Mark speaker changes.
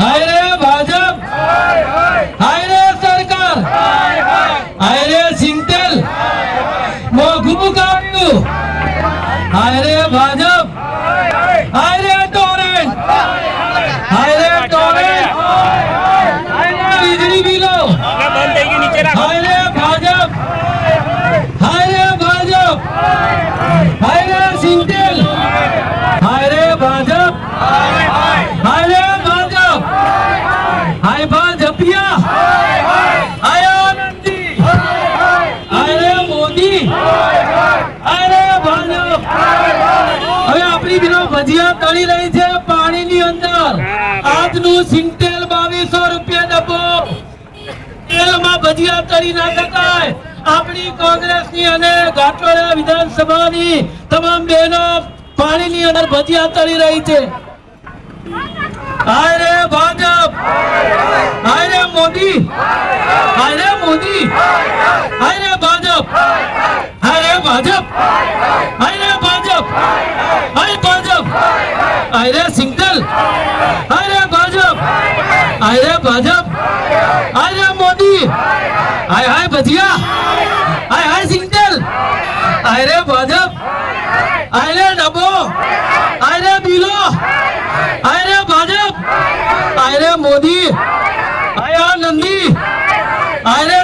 Speaker 1: હાય રે ભાજપ, હાય રે સરકાર, હાય રે સિંગતેલ મોઘું મુકાવ્યું, હાય રે ભાજપ, હાય રે ટોરેન્ટ, હાય રે ટોરેન્ટ, હાય રે વીજળી બિલો, હાય રે ભાજપ, હાય રે ભાજપ, હાય રે સિંગતેલ, હાય રે ભાજપ, હાય રે ભાજપ, હાય ભાજપિયા, હાય આનંદી, હાય રે મોદી, હાય રે ભાજપ। હવે આપણી બિલો ભજીયા તળી રહી છે પાણીની અંદર। આજનું સિંગતેલ 2200 રૂપિયા ડબ્બો। તેલમાં ભજીયા તળી ના શકાય। આપણી કોંગ્રેસની અને ઘાટલોડિયા વિધાનસભાની તમામ બહેનો પાણીની અંદર ભજીયા તળી રહી છે। હાય રે ભાજપ, હાય રે મોદી, હાય રે મોદી, હાય રે ભાજપ, હાય રે ભાજપ, હાય રે ભાજપ, હાય ભાજપ, હાય રે સિંગતેલ, હાય રે ભાજપ, હાય રે ભાજપ, હાય રે મોદી, હાય હાય ભજીયા, હાય હાય સિંગતેલ, હાય રે ભાજપ, હાય રે ડબ્બો, હાય રે બિલો, હાય રે ભાજપ, હાય રે મોદી, હાય આનંદી, હાય રે